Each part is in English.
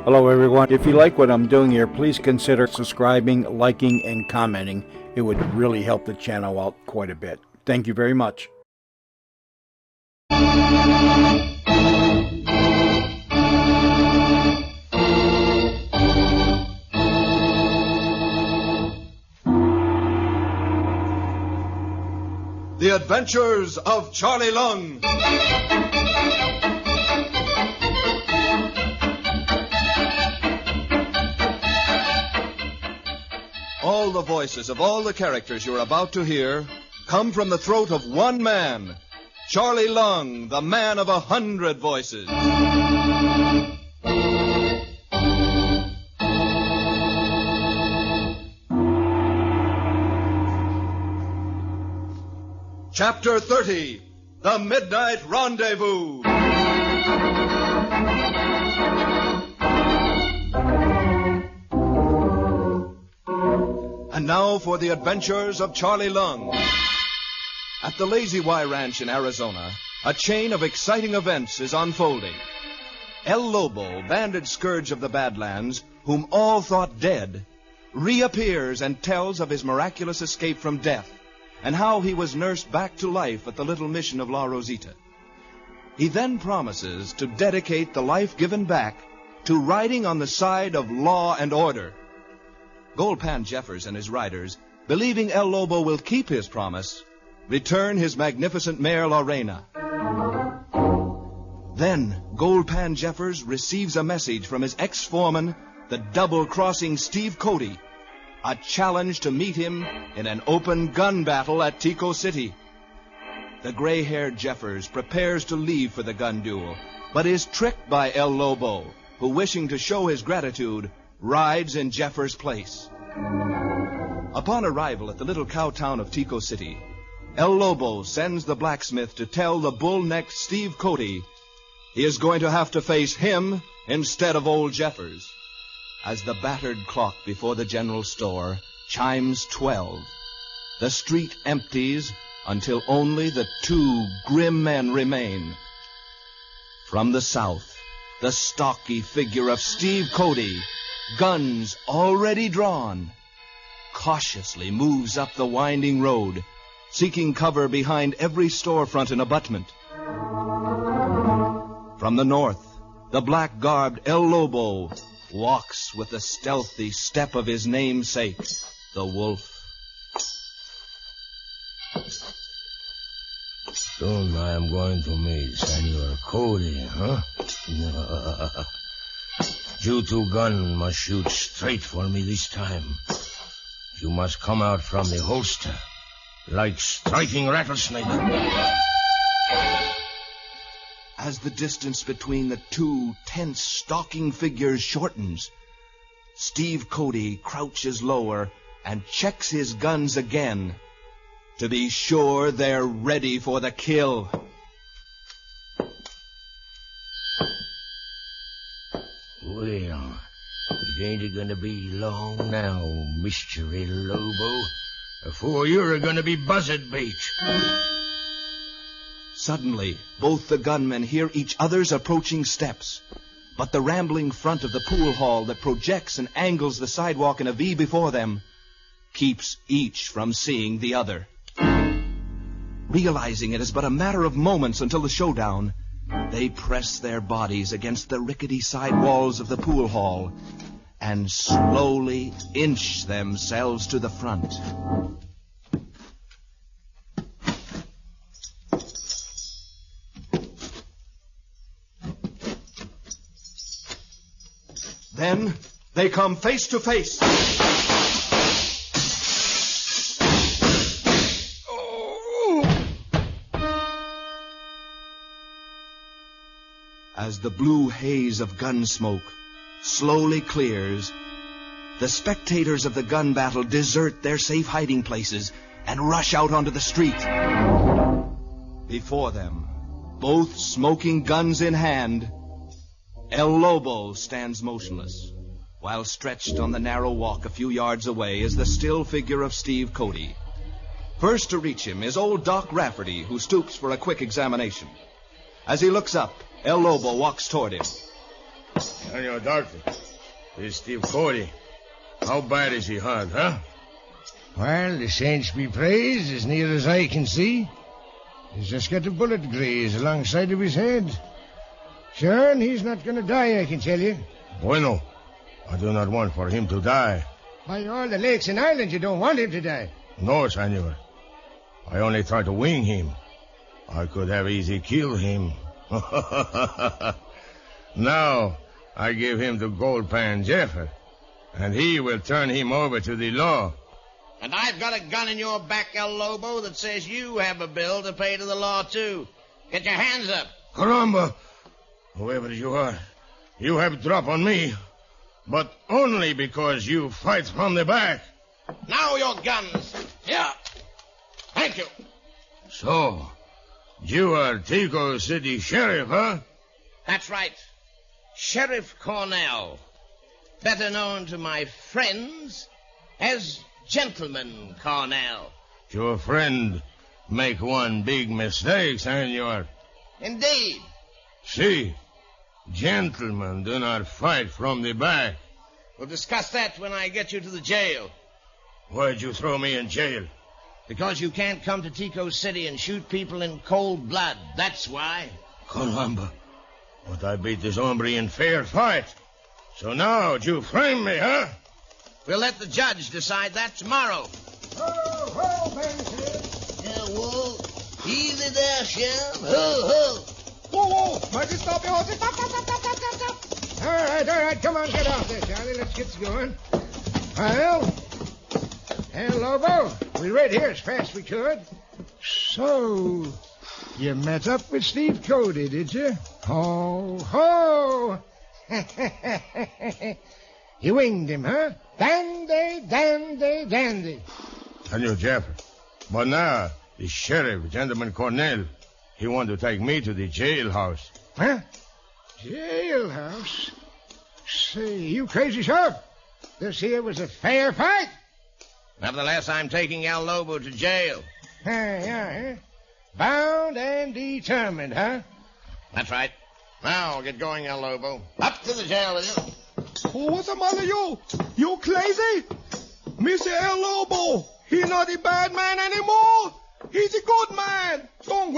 Hello everyone. If you like what I'm doing here, please consider subscribing, liking, and commenting. It would really help the channel out quite a bit. Thank you very much. The Adventures of Charlie Lung. All the voices of all the characters you're about to hear come from the throat of one man, Charlie Lung, the man of 100 voices. Chapter 30, The Midnight Rendezvous. And now for the adventures of Charlie Lung. At the Lazy Y Ranch in Arizona, a chain of exciting events is unfolding. El Lobo, banded scourge of the Badlands, whom all thought dead, reappears and tells of his miraculous escape from death and how he was nursed back to life at the little mission of La Rosita. He then promises to dedicate the life given back to riding on the side of law and order. Goldpan Jeffers and his riders, believing El Lobo will keep his promise, return his magnificent mare Lorena. Then Goldpan Jeffers receives a message from his ex-foreman, the double-crossing Steve Cody, a challenge to meet him in an open gun battle at Tico City. The gray-haired Jeffers prepares to leave for the gun duel, but is tricked by El Lobo, who, wishing to show his gratitude, rides in Jeffers' place. Upon arrival at the little cow town of Tico City, El Lobo sends the blacksmith to tell the bull-necked Steve Cody he is going to have to face him instead of old Jeffers. As the battered clock before the general store chimes 12, the street empties until only the two grim men remain. From the south, the stocky figure of Steve Cody, guns already drawn, cautiously moves up the winding road, seeking cover behind every storefront and abutment. From the north, the black-garbed El Lobo walks with the stealthy step of his namesake, the wolf. Soon I am going to meet Senor Cody, huh? You two gun must shoot straight for me this time. You must come out from the holster like striking rattlesnake. As the distance between the two tense, stalking figures shortens, Steve Cody crouches lower and checks his guns again to be sure they're ready for the kill. Well, it ain't gonna be long now, Mr. El Lobo, before you're gonna be buzzard bait. Suddenly, both the gunmen hear each other's approaching steps. But the rambling front of the pool hall that projects and angles the sidewalk in a V before them keeps each from seeing the other. Realizing it is but a matter of moments until the showdown, they press their bodies against the rickety side walls of the pool hall and slowly inch themselves to the front. Then they come face to face. As the blue haze of gun smoke slowly clears, the spectators of the gun battle desert their safe hiding places and rush out onto the street. Before them, both smoking guns in hand, El Lobo stands motionless, while stretched on the narrow walk a few yards away is the still figure of Steve Cody. First to reach him is old Doc Rafferty, who stoops for a quick examination. As he looks up, El Lobo walks toward him. Senor Doctor, this Steve Cody, how bad is he hurt, huh? Well, the saints be praised, as near as I can see. He's just got a bullet grazed alongside of his head. Sure, and he's not going to die, I can tell you. Bueno, I do not want for him to die. By all the lakes and islands, you don't want him to die. No, senor. I only try to wing him. I could have easy killed him. Now, I give him to Gold Pan Jeffer, and he will turn him over to the law. And I've got a gun in your back, El Lobo, that says you have a bill to pay to the law, too. Get your hands up. Caramba! Whoever you are, you have drop on me, but only because you fight from the back. Now your guns. Here. Thank you. So, you are Tico City Sheriff, huh? That's right. Sheriff Cornell, better known to my friends as Gentleman Cornell. Your friend make one big mistake, senor. Indeed. See, gentlemen do not fight from the back. We'll discuss that when I get you to the jail. Why'd you throw me in jail? Because you can't come to Tico City and shoot people in cold blood. That's why. Caramba. But I beat this hombre in fair fight. So now you frame me, huh? We'll let the judge decide that tomorrow. Ho, ho, Benson. Yeah, whoa. Easy there, Sheriff. Ho, ho. Whoa, whoa. Marty, stop your horses. Stop. All right. Come on, get off there, Charlie. Let's get going. Well, El Lobo, we read here as fast as we could. So, you met up with Steve Cody, did you? Ho, ho. You winged him, huh? Dandy. Senor Jeffer. But now, the sheriff, Gentleman Cornell, he want to take me to the jailhouse. Huh? Jailhouse? Say, you crazy, Sheriff? This here was a fair fight. Nevertheless, I'm taking El Lobo to jail. Yeah. Bound and determined, huh? That's right. Now, get going, El Lobo. Up to the jail with you. Oh, what's the matter, you? You crazy? Mr. El Lobo, he not a bad man anymore. He's a good man. Go.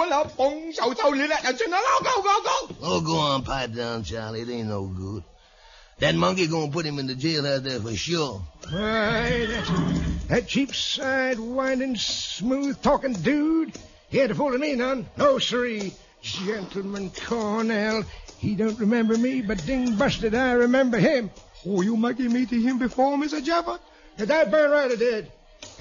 Oh, go on, pipe down, Charlie. It ain't no good. That monkey gonna put him in the jail out there for sure. Why, that cheap side winding, smooth talking dude. He ain't a fool of me none. No, sirree. Gentleman Cornell. He don't remember me, but ding busted, I remember him. Oh, you making me to him before, Mr. Jeffer? That burn right I did.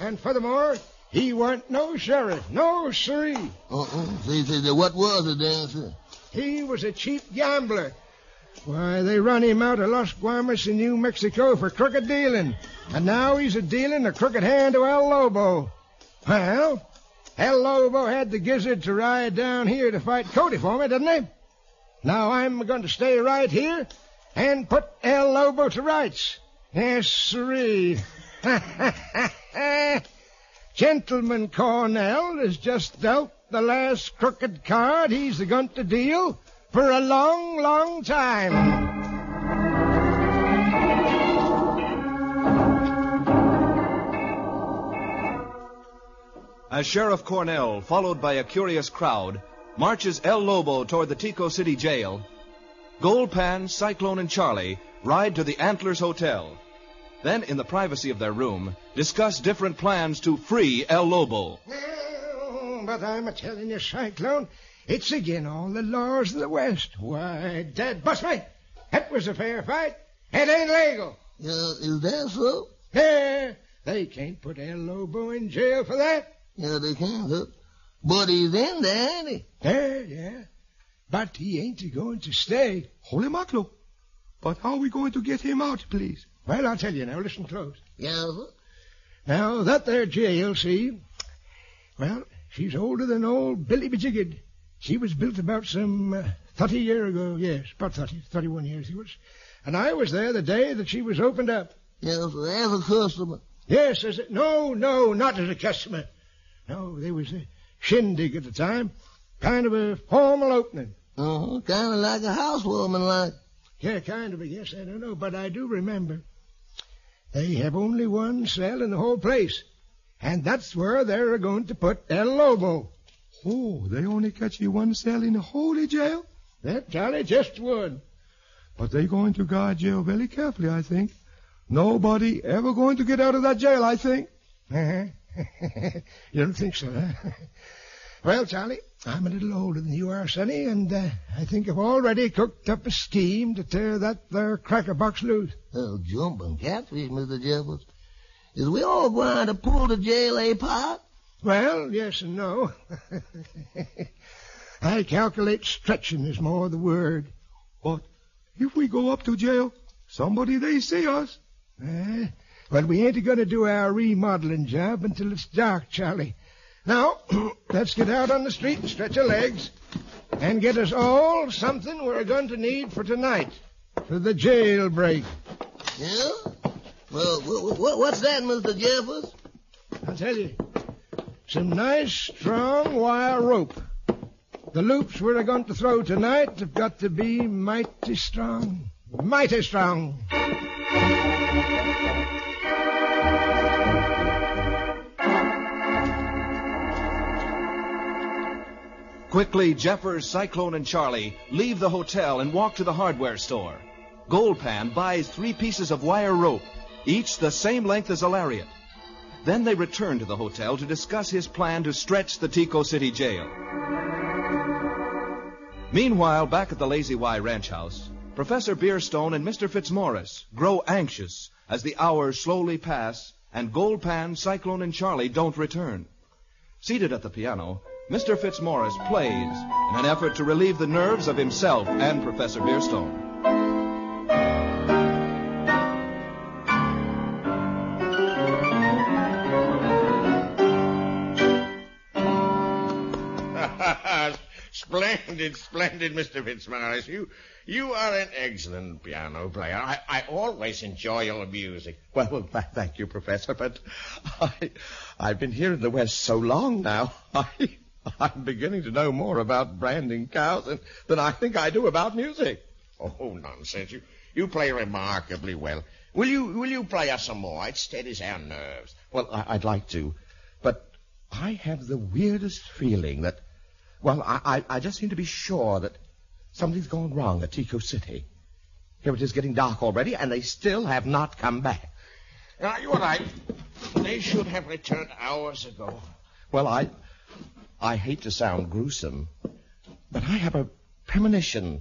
And furthermore, he weren't no sheriff. No, sirree. What was it then, sir? He was a cheap gambler. Why, they run him out of Los Guamas in New Mexico for crooked dealing. And now he's a dealing a crooked hand to El Lobo. Well, El Lobo had the gizzard to ride down here to fight Cody for me, didn't he? Now I'm going to stay right here and put El Lobo to rights. Yes, sirree. Gentleman Cornell has just dealt the last crooked card he's going to deal for a long, long time. As Sheriff Cornell, followed by a curious crowd, marches El Lobo toward the Tico City jail, Gold Pan, Cyclone, and Charlie ride to the Antlers Hotel. Then, in the privacy of their room, discuss different plans to free El Lobo. Well, but I'm a-telling you, Cyclone, it's again all the laws of the West. Why, Dad, bust me. That was a fair fight. It ain't legal. Is that so? Yeah, they can't put El Lobo in jail for that. Yeah, they can't, huh? But he's in there, ain't he? Yeah. But he ain't going to stay. Holy mackerel. But how are we going to get him out, please? Well, I'll tell you now. Listen close. Yeah, sir? Now, that there jail, see, well, she's older than old Billy Bejiggered. She was built about some 30 years ago. Yes, about 31 years he was. And I was there the day that she was opened up. Yes, sir, as a customer. Yes, no, not as a customer. No, there was a shindig at the time. Kind of a formal opening. Kind of like a housewarming, like. Yeah, kind of, I guess. I don't know, but I do remember. They have only one cell in the whole place, and that's where they're going to put El Lobo. Oh, they only catch you one cell in the whole jail? That, Charlie, just one. But they're going to guard jail very carefully, I think. Nobody ever going to get out of that jail, I think. You don't think so, huh? Well, Charlie, I'm a little older than you are, Sonny, and I think I've already cooked up a scheme to tear that there cracker box loose. Oh, jumping catfish, Mr. Jeffers. Is we all going to pull the jail apart? Well, yes and no. I calculate stretching is more the word. But if we go up to jail, somebody they see us. Well, we ain't going to do our remodeling job until it's dark, Charlie. Now, let's get out on the street and stretch our legs and get us all something we're going to need for tonight, for the jailbreak. Yeah? Well, what's that, Mr. Jeffers? I'll tell you. Some nice, strong wire rope. The loops we're going to throw tonight have got to be mighty strong. Mighty strong. Quickly, Jeffers, Cyclone, and Charlie leave the hotel and walk to the hardware store. Goldpan buys 3 pieces of wire rope, each the same length as a lariat. Then they return to the hotel to discuss his plan to stretch the Tico City jail. Meanwhile, back at the Lazy Y ranch house, Professor Beerstone and Mr. Fitzmaurice grow anxious as the hours slowly pass and Goldpan, Cyclone, and Charlie don't return. Seated at the piano, Mr. Fitzmaurice plays in an effort to relieve the nerves of himself and Professor Beerstone. Splendid, Mr. Fitzmaurice. You are an excellent piano player. I always enjoy your music. Well, thank you, Professor, but I've been here in the West so long now. I'm beginning to know more about branding cows than I think I do about music. Oh, nonsense. You play remarkably well. Will you play us some more? It steadies our nerves. Well, I'd like to, but I have the weirdest feeling that, well, I just seem to be sure that something's gone wrong at Tico City. Here it is getting dark already, and they still have not come back. You're right. They should have returned hours ago. Well, I hate to sound gruesome, but I have a premonition.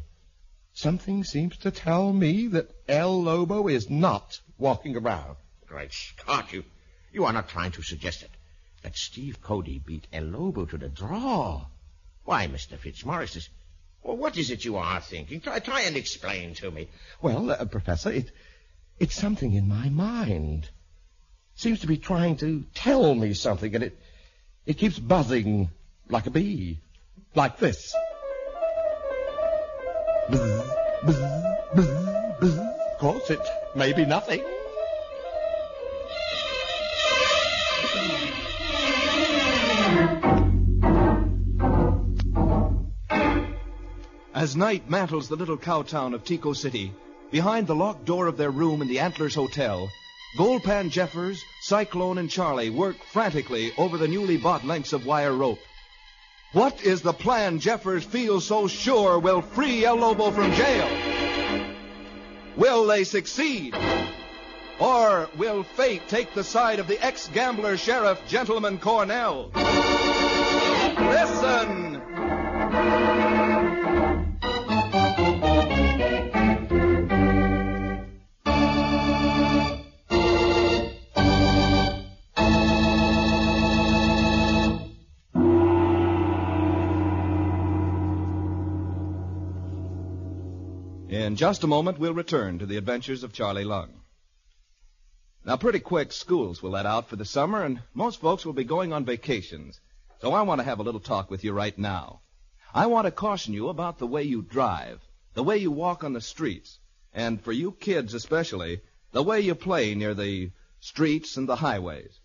Something seems to tell me that El Lobo is not walking around. Great Scott, you are not trying to suggest that Steve Cody beat El Lobo to the draw. Why, Mr. Fitzmaurice, what is it you are thinking? Try and explain to me. Well, Professor, it's something in my mind. Seems to be trying to tell me something, and it keeps buzzing like a bee, like this. Buzz, buzz, buzz, buzz. Of course, it may be nothing. As night mantles the little cow town of Tico City, behind the locked door of their room in the Antlers Hotel, Goldpan Jeffers, Cyclone, and Charlie work frantically over the newly bought lengths of wire rope. What is the plan Jeffers feels so sure will free El Lobo from jail? Will they succeed? Or will fate take the side of the ex-gambler sheriff, Gentleman Cornell? Listen! In just a moment, we'll return to the adventures of Charlie Lung. Now, pretty quick, schools will let out for the summer, and most folks will be going on vacations. So I want to have a little talk with you right now. I want to caution you about the way you drive, the way you walk on the streets, and for you kids especially, the way you play near the streets and the highways.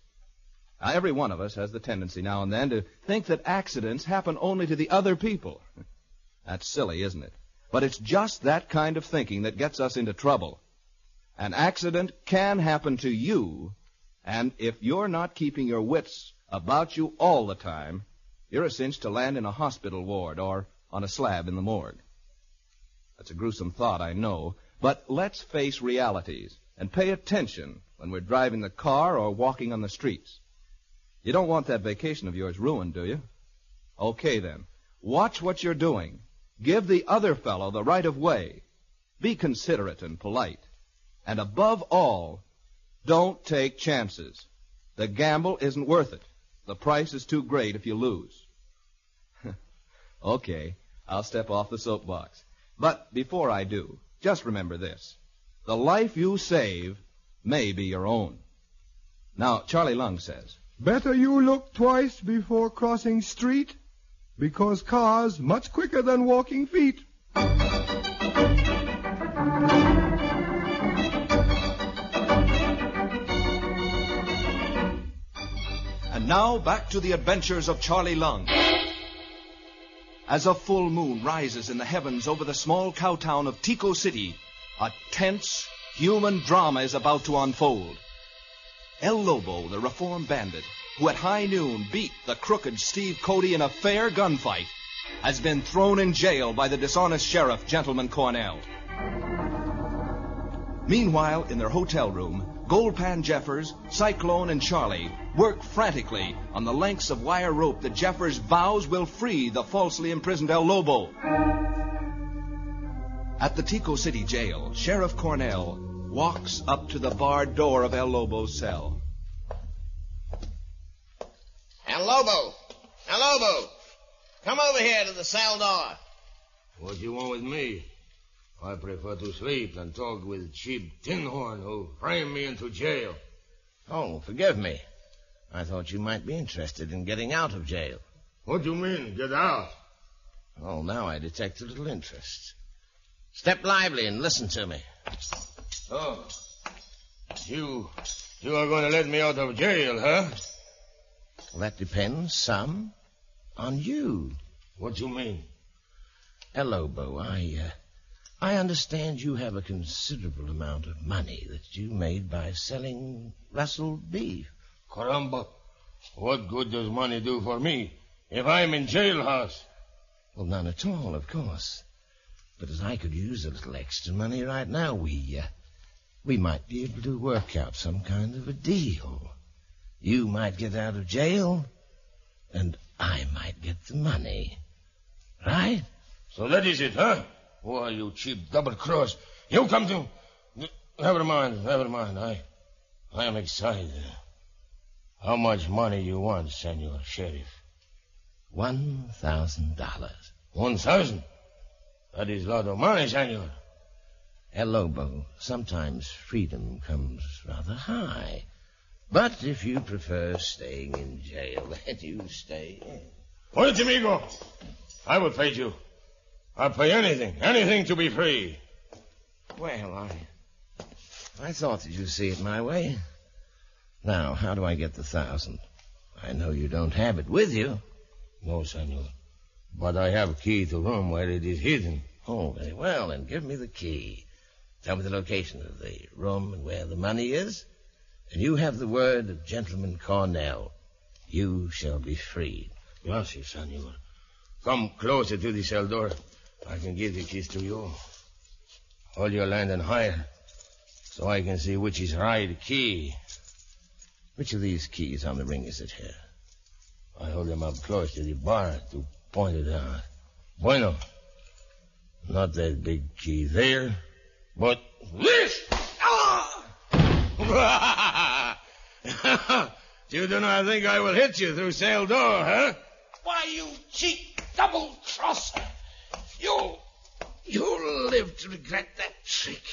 Now, every one of us has the tendency now and then to think that accidents happen only to the other people. That's silly, isn't it? But it's just that kind of thinking that gets us into trouble. An accident can happen to you, and if you're not keeping your wits about you all the time, you're a cinch to land in a hospital ward or on a slab in the morgue. That's a gruesome thought, I know, but let's face realities and pay attention when we're driving the car or walking on the streets. You don't want that vacation of yours ruined, do you? Okay, then. Watch what you're doing. Give the other fellow the right of way. Be considerate and polite. And above all, don't take chances. The gamble isn't worth it. The price is too great if you lose. Okay, I'll step off the soapbox. But before I do, just remember this. The life you save may be your own. Now, Charlie Lung says, Better you look twice before crossing street, because cars much quicker than walking feet. And now back to the adventures of Charlie Lung. As a full moon rises in the heavens over the small cow town of Tico City, a tense human drama is about to unfold. El Lobo, the reformed bandit, who at high noon beat the crooked Steve Cody in a fair gunfight, has been thrown in jail by the dishonest sheriff, Gentleman Cornell. Meanwhile, in their hotel room, Goldpan Jeffers, Cyclone, and Charlie work frantically on the lengths of wire rope that Jeffers vows will free the falsely imprisoned El Lobo. At the Tico City jail, Sheriff Cornell walks up to the barred door of El Lobo's cell. El Lobo! El Lobo! Come over here to the cell door. What do you want with me? I prefer to sleep than talk with cheap tinhorn who framed me into jail. Oh, forgive me. I thought you might be interested in getting out of jail. What do you mean, get out? Oh, now I detect a little interest. Step lively and listen to me. Oh, you are going to let me out of jail, huh? Well, that depends some on you. What do you mean? El Lobo, I understand you have a considerable amount of money that you made by selling rustled beef. Caramba, what good does money do for me if I'm in jailhouse? Well, none at all, of course. But as I could use a little extra money right now, we might be able to work out some kind of a deal. You might get out of jail, and I might get the money. Right? So that is it, huh? Why, you cheap double-cross. You come to... Never mind. I am excited. How much money you want, Senor Sheriff? $1,000. 1,000? That is a lot of money, Senor. El Lobo, sometimes freedom comes rather high. But if you prefer staying in jail, then you stay in. Wait, amigo. I will pay you. I'll pay anything to be free. Well, I thought that you'd see it my way. Now, how do I get the 1,000? I know you don't have it with you. No, senor. But I have key to room where it is hidden. Oh, very well, then give me the key. Tell me the location of the room and where the money is. And you have the word of Gentleman Cornell. You shall be freed. Gracias, senor. Come closer to the cell door. I can give the keys to you. Hold your land and higher, so I can see which is right key. Which of these keys on the ring is it here? I hold them up close to the bar to point it out. Bueno. Not that big key there, but this! Ah! You do not think I will hit you through cell door, huh? Why, you cheap double-crosser. You'll live to regret that trick.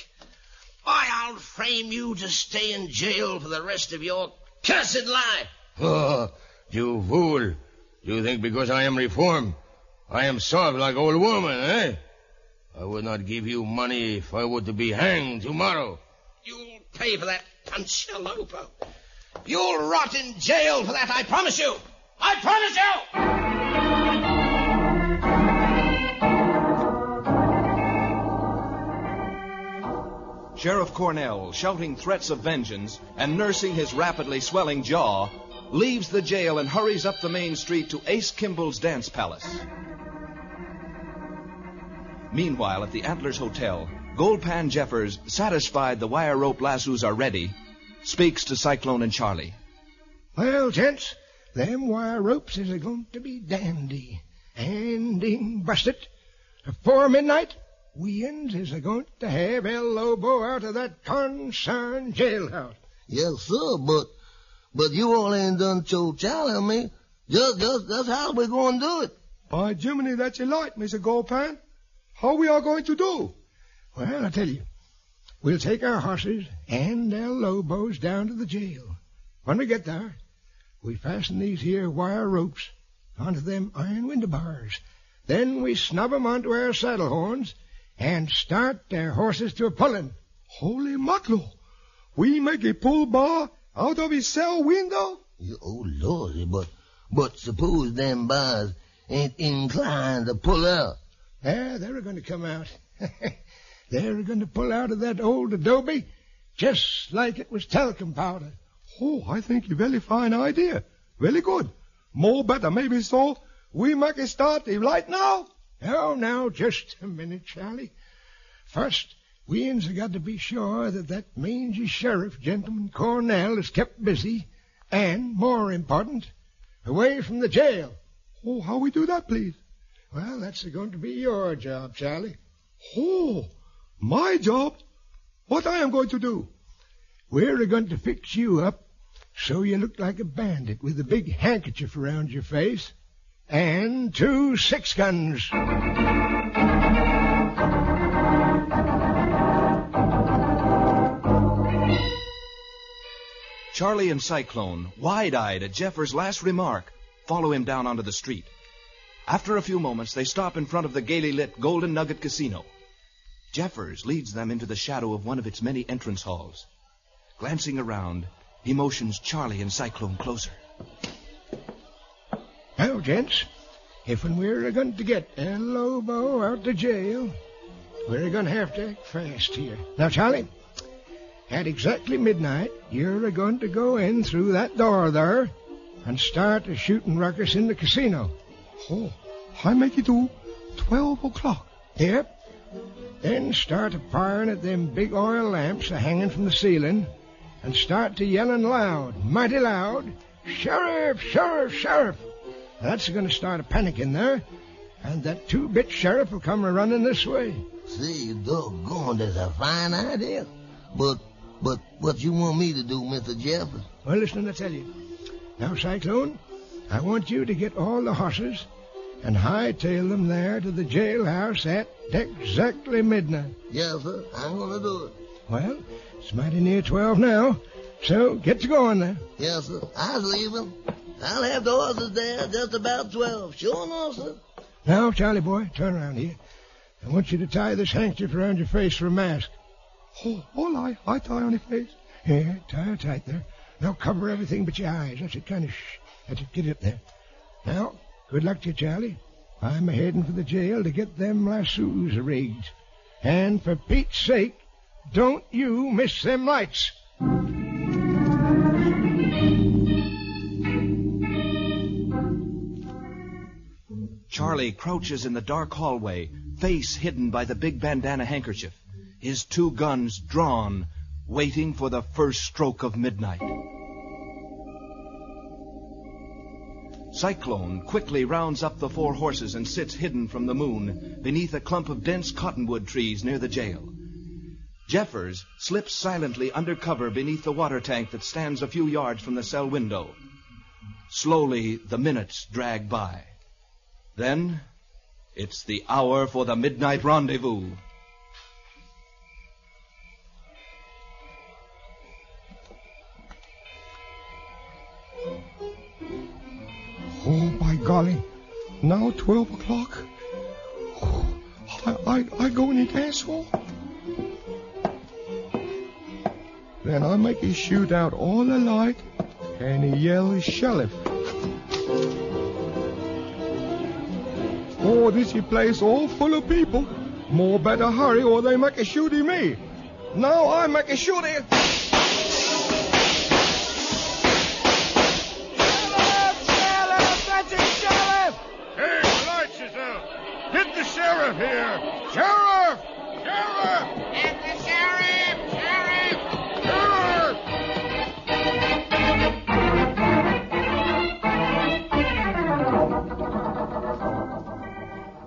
Why, I'll frame you to stay in jail for the rest of your cursed life. Oh, you fool. You think because I am reformed, I am soft like old woman, eh? I would not give you money if I were to be hanged tomorrow. You'll pay for that punch, El Lobo. You'll rot in jail for that, I promise you. I promise you! Sheriff Cornell, shouting threats of vengeance and nursing his rapidly swelling jaw, leaves the jail and hurries up the main street to Ace Kimball's dance palace. Meanwhile, at the Antlers Hotel, Goldpan Jeffers, satisfied the wire rope lassos are ready, speaks to Cyclone and Charlie. Well, gents, them wire ropes is going to be dandy. And busted. Before midnight, we-uns is going to have El Lobo out of that concerned jailhouse. Yes, sir, but you all ain't done told Charlie and me. Just how we going to do it. By Jiminy, that's a light, Mr. Goldpan. How we are going to do? Well, I tell you, we'll take our horses and El Lobos down to the jail. When we get there, we fasten these here wire ropes onto them iron window bars. Then we snub 'em onto our saddle horns and start their horses to a pulling. Holy mackerel! We make a pull bar out of his cell window? Oh, Lordy, but suppose them bars ain't inclined to pull out. They're going to come out. They're going to pull out of that old adobe just like it was talcum powder. Oh, I think a very fine idea. Very good. More better, maybe so. We make a start right now? Oh, now, just a minute, Charlie. First, we-uns have got to be sure that mangy sheriff, Gentleman Cornell, is kept busy and, more important, away from the jail. Oh, how we do that, please? Well, that's going to be your job, Charlie. Oh, my job? What I am going to do? We're going to fix you up so you look like a bandit with a big handkerchief around your face and 2 6-guns. Charlie and Cyclone, wide-eyed at Jeffers' last remark, follow him down onto the street. After a few moments, they stop in front of the gaily lit Golden Nugget Casino. Jeffers leads them into the shadow of one of its many entrance halls. Glancing around, he motions Charlie and Cyclone closer. Well, gents, if when we're going to get El Lobo out to jail, we're going to have to act fast here. Now, Charlie, at exactly midnight, you're going to go in through that door there and start a shooting ruckus in the casino. Oh, I make it to 12 o'clock. Yep. Then start a-firing at them big oil lamps a-hanging from the ceiling and start to yelling loud, mighty loud, "Sheriff, sheriff, sheriff!" That's going to start a panic in there, and that 2-bit sheriff will come a-running this way. See, doggone, that's a fine idea. But what you want me to do, Mr. Jeffers? Well, listen, I tell you. Now, Cyclone, I want you to get all the horses and hightail them there to the jailhouse at exactly midnight. Yes, sir. I'm going to do it. Well, it's mighty near 12 now, so get to going there. Yes, sir. I was leaving. I'll have the horses there just about 12. Sure enough, sir. Now, Charlie boy, turn around here. I want you to tie this handkerchief around your face for a mask. Oh, all right. I tie on your face. Yeah, tie it tight there. Now cover everything but your eyes. That's it, kind of That's it, get it there. Now, good luck to you, Charlie. I'm a-heading for the jail to get them lassos rigged. And for Pete's sake, don't you miss them lights. Charlie crouches in the dark hallway, face hidden by the big bandana handkerchief, his 2 guns drawn, waiting for the first stroke of midnight. Cyclone quickly rounds up the 4 horses and sits hidden from the moon beneath a clump of dense cottonwood trees near the jail. Jeffers slips silently under cover beneath the water tank that stands a few yards from the cell window. Slowly, the minutes drag by. Then, it's the hour for the midnight rendezvous. Oh, by golly. Now 12 o'clock. Oh, I go in the dance hall. Then I make a shoot out all the light and he yell sheriff. Oh, this place all full of people. More better hurry or they make a shoot at me. Now I make a shoot it. Sheriff! That's it, Sheriff! Hey, the lights is out. Get the sheriff here. Sheriff! Sheriff! Get the sheriff! Sheriff! Sheriff!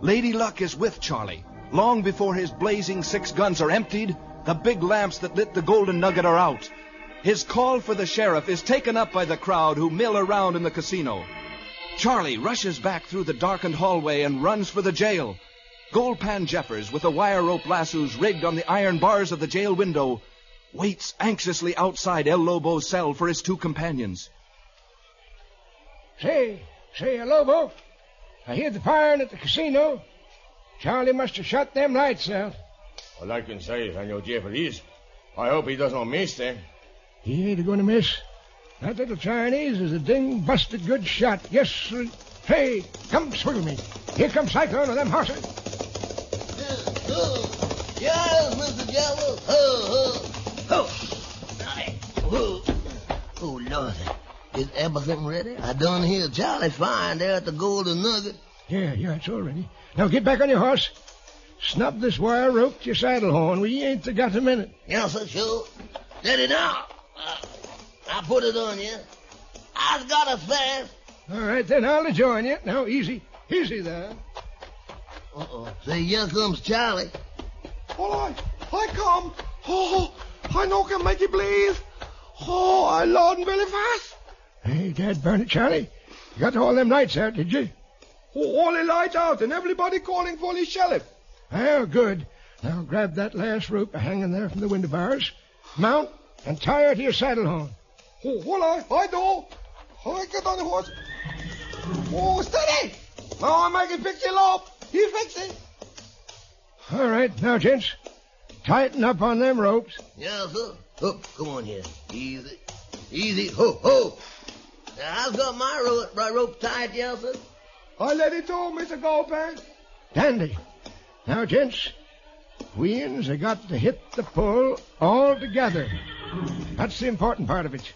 Lady Luck is with Charlie. Long before his blazing 6 guns are emptied, the big lamps that lit the Golden Nugget are out. His call for the sheriff is taken up by the crowd who mill around in the casino. Charlie rushes back through the darkened hallway and runs for the jail. Goldpan Jeffers, with the wire rope lassos rigged on the iron bars of the jail window, waits anxiously outside El Lobo's cell for his 2 companions. Say, Lobo, I hear the firing at the casino. Charlie must have shut them lights out. All I can say, Senor Jeffries, I hope he doesn't miss them. He ain't going to miss. That little Chinese is a ding-busted good shot. Yes, sir. Hey, come swing with me. Here comes Cyclone with them horses. Yes, Mr. Jello. Oh, Lord. Is everything ready? I done hear Charlie firing there at the Golden Nugget. Yeah, it's all ready. Now get back on your horse. Snub this wire rope to your saddle horn. We ain't got a minute. Yes, sir, sure. Steady now. I'll put it on you. I've got it fast. All right, then I'll join you. Now, easy there. Uh-oh. Say, here comes Charlie. All right, I come. Oh, I know can make you bleed. Oh, I loading very fast. Hey, Dad, burn it, Charlie. You got all them lights out, did you? Oh, all the lights out and everybody calling for the sheriff. Well, good. Now grab that last rope hanging there from the window bars. Mount and tie her to your saddle horn. Oh, all right, I do. I get on the horse. Oh, steady. Now I'm making picture lope. You fix it. All right, now, gents, tighten up on them ropes. Yes, sir. Oh, come on here. Easy. Easy. Ho. Now, I've got my rope tied, yes, sir. I let it go, Mr. Goldpan. Dandy. Now, gents, we have got to hit the pull all together. That's the important part of it.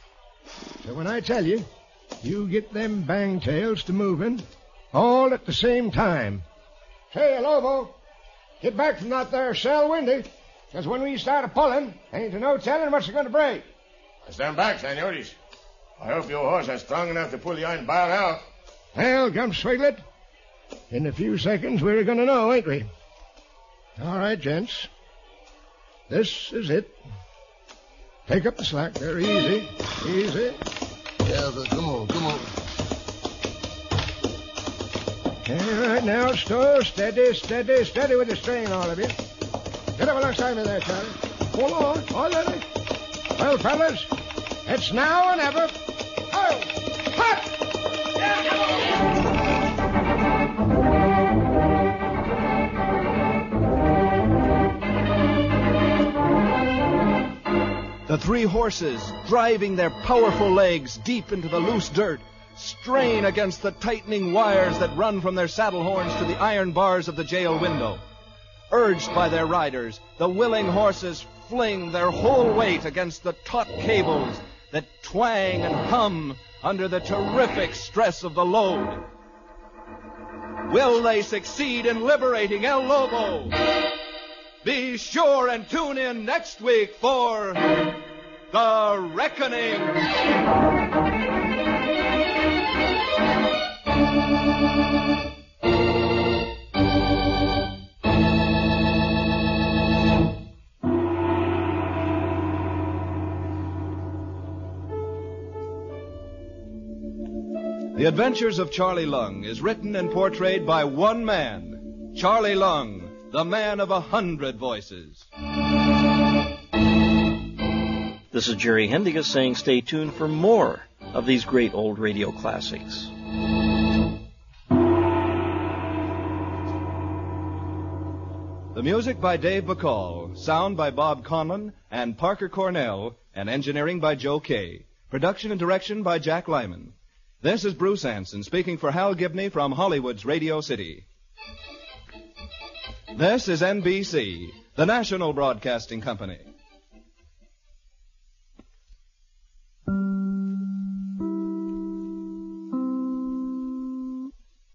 So when I tell you, you get them bang tails to moving all at the same time. Say, Lobo, get back from that there cell window, because when we start a-pulling, ain't no telling what's going to break. I stand back, senores. I hope your horse is strong enough to pull the iron bar out. Well, Gump Swiglet, in a few seconds we're going to know, ain't we? All right, gents. This is it. Take up the slack there. Easy. Yes, sir. Come on. All right, now, stow. Steady with the strain, all of you. Get up alongside me there, Charlie. Hold on, I let it. Well, fellas, it's now or never. Oh! Hut! The 3 horses, driving their powerful legs deep into the loose dirt, strain against the tightening wires that run from their saddle horns to the iron bars of the jail window. Urged by their riders, the willing horses fling their whole weight against the taut cables that twang and hum under the terrific stress of the load. Will they succeed in liberating El Lobo? Be sure and tune in next week for The Reckoning. The Adventures of Charlie Lung is written and portrayed by one man, Charlie Lung, the man of 100 voices. This is Jerry Hendigas saying stay tuned for more of these great old radio classics. The music by Dave Bacall, sound by Bob Conlon and Parker Cornell, and engineering by Joe Kay. Production and direction by Jack Lyman. This is Bruce Anson speaking for Hal Gibney from Hollywood's Radio City. This is NBC, the national broadcasting company.